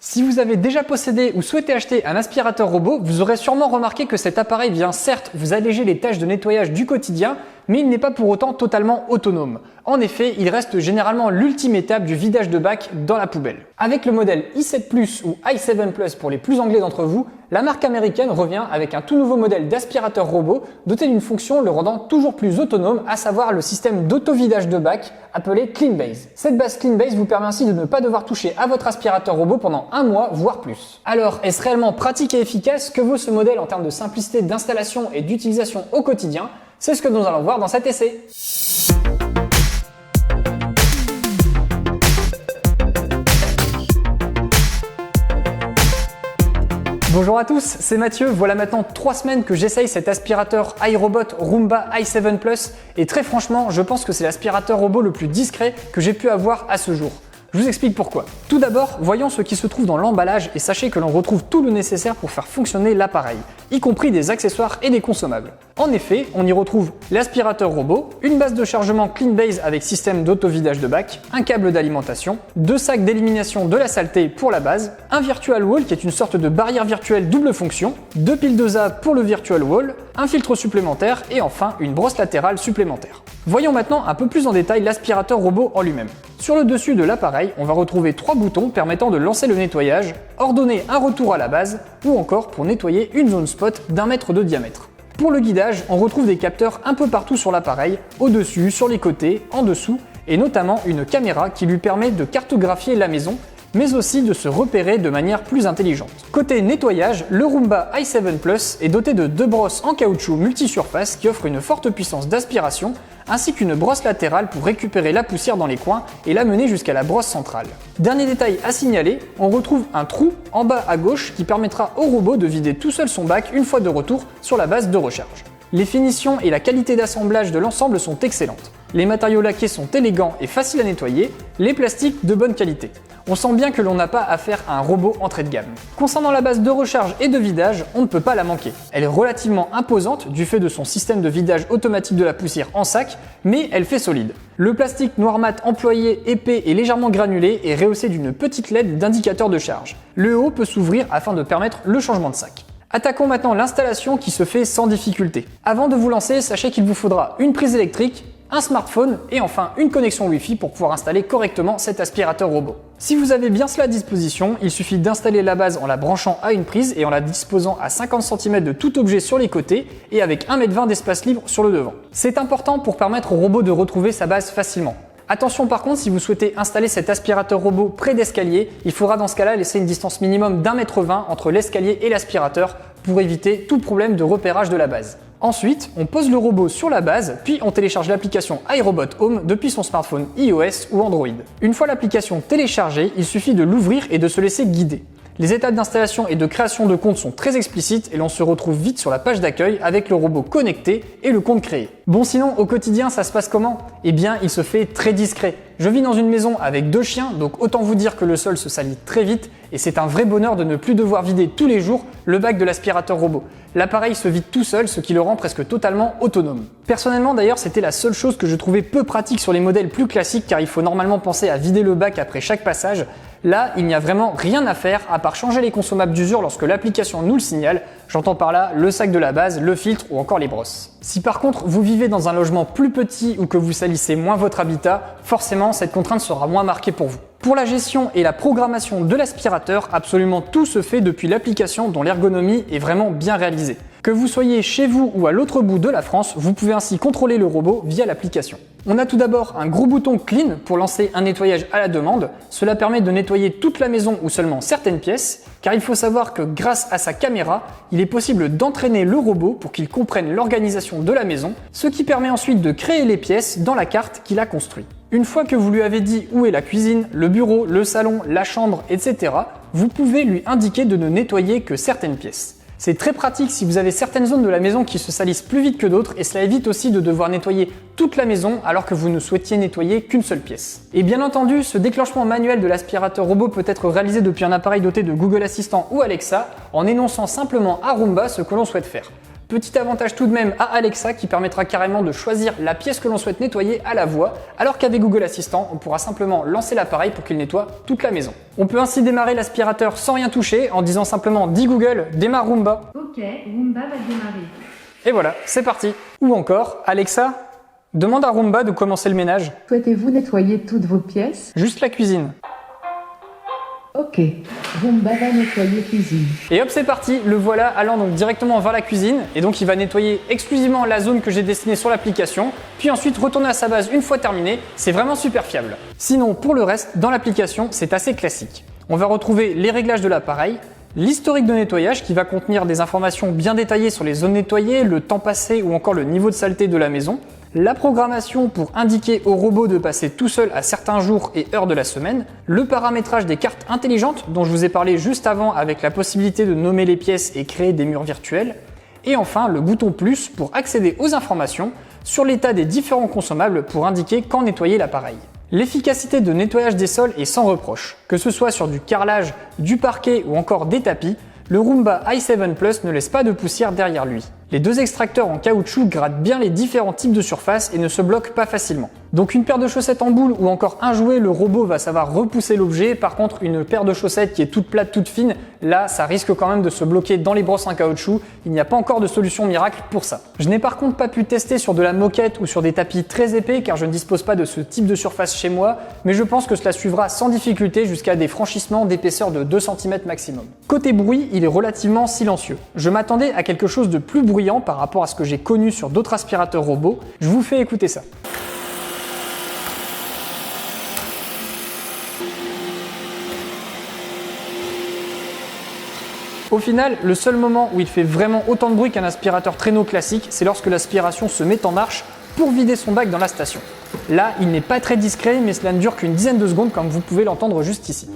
Si vous avez déjà possédé ou souhaité acheter un aspirateur robot, vous aurez sûrement remarqué que cet appareil vient certes vous alléger les tâches de nettoyage du quotidien, mais il n'est pas pour autant totalement autonome. En effet, il reste généralement l'ultime étape du vidage de bac dans la poubelle. Avec le modèle i7 Plus ou i7 Plus pour les plus anglais d'entre vous, la marque américaine revient avec un tout nouveau modèle d'aspirateur robot doté d'une fonction le rendant toujours plus autonome, à savoir le système d'auto-vidage de bac appelé CleanBase. Cette base CleanBase vous permet ainsi de ne pas devoir toucher à votre aspirateur robot pendant un mois, voire plus. Alors, est-ce réellement pratique et efficace? Que vaut ce modèle en termes de simplicité d'installation et d'utilisation au quotidien? C'est ce que nous allons voir dans cet essai. Bonjour à tous, c'est Mathieu. Voilà maintenant 3 semaines que j'essaye cet aspirateur iRobot Roomba i7 Plus et très franchement, je pense que c'est l'aspirateur robot le plus discret que j'ai pu avoir à ce jour. Je vous explique pourquoi. Tout d'abord, voyons ce qui se trouve dans l'emballage et sachez que l'on retrouve tout le nécessaire pour faire fonctionner l'appareil, y compris des accessoires et des consommables. En effet, on y retrouve l'aspirateur robot, une base de chargement CleanBase avec système d'auto-vidage de bac, un câble d'alimentation, 2 sacs d'élimination de la saleté pour la base, un Virtual Wall qui est une sorte de barrière virtuelle double fonction, 2 piles de ZA pour le Virtual Wall, un filtre supplémentaire et enfin une brosse latérale supplémentaire. Voyons maintenant un peu plus en détail l'aspirateur robot en lui-même. Sur le dessus de l'appareil, on va retrouver 3 boutons permettant de lancer le nettoyage, ordonner un retour à la base ou encore pour nettoyer une zone spot d'1 mètre de diamètre. Pour le guidage, on retrouve des capteurs un peu partout sur l'appareil, au-dessus, sur les côtés, en dessous et notamment une caméra qui lui permet de cartographier la maison mais aussi de se repérer de manière plus intelligente. Côté nettoyage, le Roomba i7 Plus est doté de 2 brosses en caoutchouc multisurface qui offrent une forte puissance d'aspiration, ainsi qu'une brosse latérale pour récupérer la poussière dans les coins et l'amener jusqu'à la brosse centrale. Dernier détail à signaler, on retrouve un trou en bas à gauche qui permettra au robot de vider tout seul son bac une fois de retour sur la base de recharge. Les finitions et la qualité d'assemblage de l'ensemble sont excellentes. Les matériaux laqués sont élégants et faciles à nettoyer, les plastiques de bonne qualité. On sent bien que l'on n'a pas affaire à un robot entrée de gamme. Concernant la base de recharge et de vidage, on ne peut pas la manquer. Elle est relativement imposante du fait de son système de vidage automatique de la poussière en sac, mais elle fait solide. Le plastique noir mat employé épais et légèrement granulé est rehaussé d'une petite LED d'indicateur de charge. Le haut peut s'ouvrir afin de permettre le changement de sac. Attaquons maintenant l'installation qui se fait sans difficulté. Avant de vous lancer, sachez qu'il vous faudra une prise électrique, un smartphone et enfin une connexion Wi-Fi pour pouvoir installer correctement cet aspirateur robot. Si vous avez bien cela à disposition, il suffit d'installer la base en la branchant à une prise et en la disposant à 50 cm de tout objet sur les côtés et avec 1,20 m d'espace libre sur le devant. C'est important pour permettre au robot de retrouver sa base facilement. Attention par contre, si vous souhaitez installer cet aspirateur robot près d'escalier, il faudra dans ce cas-là laisser une distance minimum d'1,20 m entre l'escalier et l'aspirateur pour éviter tout problème de repérage de la base. Ensuite, on pose le robot sur la base, puis on télécharge l'application iRobot Home depuis son smartphone iOS ou Android. Une fois l'application téléchargée, il suffit de l'ouvrir et de se laisser guider. Les étapes d'installation et de création de compte sont très explicites et l'on se retrouve vite sur la page d'accueil avec le robot connecté et le compte créé. Bon sinon, au quotidien, ça se passe comment? Eh bien, il se fait très discret. Je vis dans une maison avec 2 chiens, donc autant vous dire que le sol se salit très vite et c'est un vrai bonheur de ne plus devoir vider tous les jours le bac de l'aspirateur robot. L'appareil se vide tout seul, ce qui le rend presque totalement autonome. Personnellement d'ailleurs, c'était la seule chose que je trouvais peu pratique sur les modèles plus classiques car il faut normalement penser à vider le bac après chaque passage. Là, il n'y a vraiment rien à faire à part changer les consommables d'usure lorsque l'application nous le signale. J'entends par là le sac de la base, le filtre ou encore les brosses. Si par contre vous vivez dans un logement plus petit ou que vous salissez moins votre habitat, forcément cette contrainte sera moins marquée pour vous. Pour la gestion et la programmation de l'aspirateur, absolument tout se fait depuis l'application dont l'ergonomie est vraiment bien réalisée. Que vous soyez chez vous ou à l'autre bout de la France, vous pouvez ainsi contrôler le robot via l'application. On a tout d'abord un gros bouton Clean pour lancer un nettoyage à la demande. Cela permet de nettoyer toute la maison ou seulement certaines pièces, car il faut savoir que grâce à sa caméra, il est possible d'entraîner le robot pour qu'il comprenne l'organisation de la maison, ce qui permet ensuite de créer les pièces dans la carte qu'il a construite. Une fois que vous lui avez dit où est la cuisine, le bureau, le salon, la chambre, etc., vous pouvez lui indiquer de ne nettoyer que certaines pièces. C'est très pratique si vous avez certaines zones de la maison qui se salissent plus vite que d'autres et cela évite aussi de devoir nettoyer toute la maison alors que vous ne souhaitiez nettoyer qu'une seule pièce. Et bien entendu, ce déclenchement manuel de l'aspirateur robot peut être réalisé depuis un appareil doté de Google Assistant ou Alexa en énonçant simplement à Roomba ce que l'on souhaite faire. Petit avantage tout de même à Alexa qui permettra carrément de choisir la pièce que l'on souhaite nettoyer à la voix, alors qu'avec Google Assistant, on pourra simplement lancer l'appareil pour qu'il nettoie toute la maison. On peut ainsi démarrer l'aspirateur sans rien toucher en disant simplement « Dis Google, démarre Roomba ». Ok, Roomba va démarrer. Et voilà, c'est parti. Ou encore, Alexa, demande à Roomba de commencer le ménage. Souhaitez-vous nettoyer toutes vos pièces? Juste la cuisine. Ok, Roomba va nettoyer cuisine. Et hop, c'est parti, le voilà allant donc directement vers la cuisine. Et donc il va nettoyer exclusivement la zone que j'ai dessinée sur l'application, puis ensuite retourner à sa base une fois terminé. C'est vraiment super fiable. Sinon, pour le reste, dans l'application, c'est assez classique. On va retrouver les réglages de l'appareil, l'historique de nettoyage qui va contenir des informations bien détaillées sur les zones nettoyées, le temps passé ou encore le niveau de saleté de la maison, la programmation pour indiquer au robot de passer tout seul à certains jours et heures de la semaine, le paramétrage des cartes intelligentes dont je vous ai parlé juste avant avec la possibilité de nommer les pièces et créer des murs virtuels, et enfin le bouton plus pour accéder aux informations sur l'état des différents consommables pour indiquer quand nettoyer l'appareil. L'efficacité de nettoyage des sols est sans reproche, que ce soit sur du carrelage, du parquet ou encore des tapis, le Roomba i7 Plus ne laisse pas de poussière derrière lui. Les deux extracteurs en caoutchouc grattent bien les différents types de surfaces et ne se bloquent pas facilement. Donc une paire de chaussettes en boule ou encore un jouet, le robot va savoir repousser l'objet. Par contre, une paire de chaussettes qui est toute plate, toute fine, là ça risque quand même de se bloquer dans les brosses en caoutchouc. Il n'y a pas encore de solution miracle pour ça. Je n'ai par contre pas pu tester sur de la moquette ou sur des tapis très épais car je ne dispose pas de ce type de surface chez moi, mais je pense que cela suivra sans difficulté jusqu'à des franchissements d'épaisseur de 2 cm maximum. Côté bruit, il est relativement silencieux. Je m'attendais à quelque chose de plus bruyant par rapport à ce que j'ai connu sur d'autres aspirateurs robots. Je vous fais écouter ça. Au final, le seul moment où il fait vraiment autant de bruit qu'un aspirateur traîneau classique, c'est lorsque l'aspiration se met en marche pour vider son bac dans la station. Là, il n'est pas très discret, mais cela ne dure qu'une dizaine de secondes comme vous pouvez l'entendre juste ici.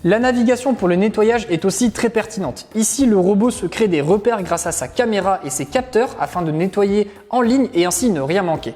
La navigation pour le nettoyage est aussi très pertinente. Ici, le robot se crée des repères grâce à sa caméra et ses capteurs afin de nettoyer en ligne et ainsi ne rien manquer.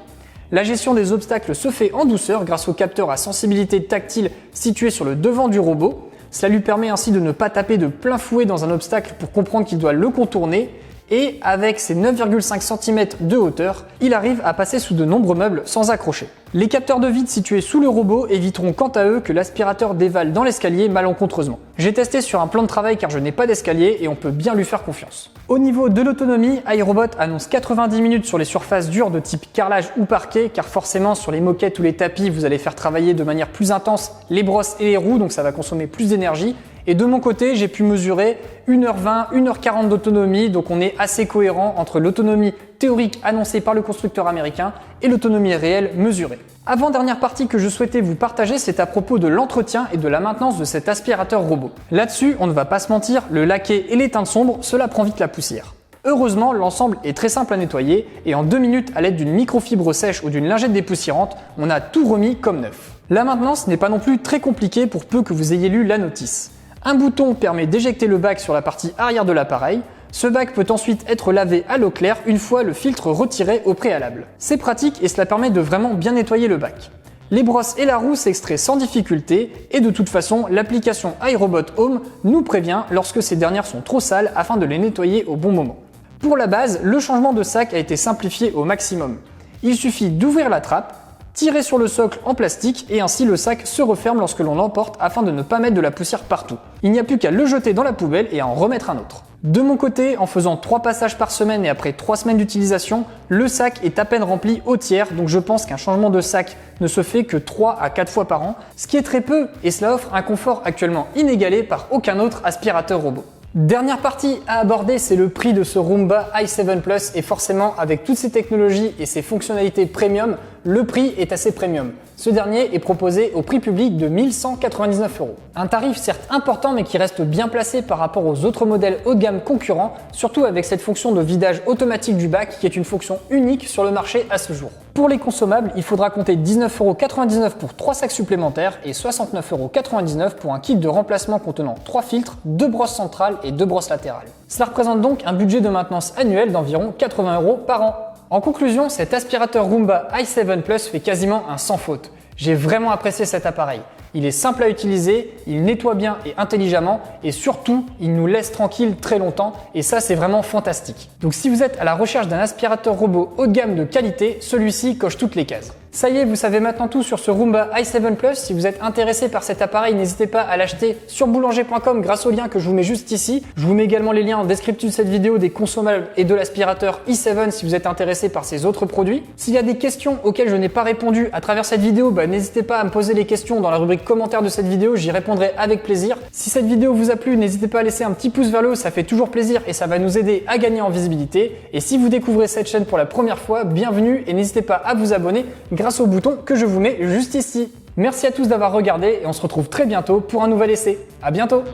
La gestion des obstacles se fait en douceur grâce au capteur à sensibilité tactile situé sur le devant du robot. Cela lui permet ainsi de ne pas taper de plein fouet dans un obstacle pour comprendre qu'il doit le contourner. Et avec ses 9,5 cm de hauteur, il arrive à passer sous de nombreux meubles sans accrocher. Les capteurs de vide situés sous le robot éviteront quant à eux que l'aspirateur dévale dans l'escalier malencontreusement. J'ai testé sur un plan de travail car je n'ai pas d'escalier et on peut bien lui faire confiance. Au niveau de l'autonomie, iRobot annonce 90 minutes sur les surfaces dures de type carrelage ou parquet car forcément sur les moquettes ou les tapis vous allez faire travailler de manière plus intense les brosses et les roues donc ça va consommer plus d'énergie. Et de mon côté, j'ai pu mesurer 1h20, 1h40 d'autonomie, donc on est assez cohérent entre l'autonomie théorique annoncée par le constructeur américain et l'autonomie réelle mesurée. Avant-dernière partie que je souhaitais vous partager, c'est à propos de l'entretien et de la maintenance de cet aspirateur robot. Là-dessus, on ne va pas se mentir, le laqué et les teintes sombres, cela prend vite la poussière. Heureusement, l'ensemble est très simple à nettoyer et en 2 minutes, à l'aide d'une microfibre sèche ou d'une lingette dépoussiérante, on a tout remis comme neuf. La maintenance n'est pas non plus très compliquée pour peu que vous ayez lu la notice. Un bouton permet d'éjecter le bac sur la partie arrière de l'appareil. Ce bac peut ensuite être lavé à l'eau claire une fois le filtre retiré au préalable. C'est pratique et cela permet de vraiment bien nettoyer le bac. Les brosses et la roue s'extraient sans difficulté et de toute façon, l'application iRobot Home nous prévient lorsque ces dernières sont trop sales afin de les nettoyer au bon moment. Pour la base, le changement de sac a été simplifié au maximum. Il suffit d'ouvrir la trappe, tirer sur le socle en plastique et ainsi le sac se referme lorsque l'on l'emporte afin de ne pas mettre de la poussière partout. Il n'y a plus qu'à le jeter dans la poubelle et à en remettre un autre. De mon côté, en faisant 3 passages par semaine et après 3 semaines d'utilisation, le sac est à peine rempli au tiers, donc je pense qu'un changement de sac ne se fait que 3 à 4 fois par an, ce qui est très peu et cela offre un confort actuellement inégalé par aucun autre aspirateur robot. Dernière partie à aborder, c'est le prix de ce Roomba i7 Plus et forcément avec toutes ces technologies et ses fonctionnalités premium, le prix est assez premium. Ce dernier est proposé au prix public de 1 199 €. Un tarif certes important mais qui reste bien placé par rapport aux autres modèles haut de gamme concurrents, surtout avec cette fonction de vidage automatique du bac qui est une fonction unique sur le marché à ce jour. Pour les consommables, il faudra compter 19,99 € pour 3 sacs supplémentaires et 69,99 € pour un kit de remplacement contenant 3 filtres, 2 brosses centrales et 2 brosses latérales. Cela représente donc un budget de maintenance annuel d'environ 80 € par an. En conclusion, cet aspirateur Roomba i7 Plus fait quasiment un sans faute. J'ai vraiment apprécié cet appareil. Il est simple à utiliser, il nettoie bien et intelligemment et surtout, il nous laisse tranquille très longtemps et ça c'est vraiment fantastique. Donc si vous êtes à la recherche d'un aspirateur robot haut de gamme de qualité, celui-ci coche toutes les cases. Ça y est, vous savez maintenant tout sur ce Roomba i7 Plus. Si vous êtes intéressé par cet appareil, n'hésitez pas à l'acheter sur boulanger.com grâce au lien que je vous mets juste ici. Je vous mets également les liens en description de cette vidéo des consommables et de l'aspirateur i7 si vous êtes intéressé par ces autres produits. S'il y a des questions auxquelles je n'ai pas répondu à travers cette vidéo, n'hésitez pas à me poser les questions dans la rubrique commentaires de cette vidéo, j'y répondrai avec plaisir. Si cette vidéo vous a plu, n'hésitez pas à laisser un petit pouce vers le haut, ça fait toujours plaisir et ça va nous aider à gagner en visibilité. Et si vous découvrez cette chaîne pour la première fois, bienvenue et n'hésitez pas à vous abonner grâce au bouton que je vous mets juste ici. Merci à tous d'avoir regardé et on se retrouve très bientôt pour un nouvel essai. À bientôt!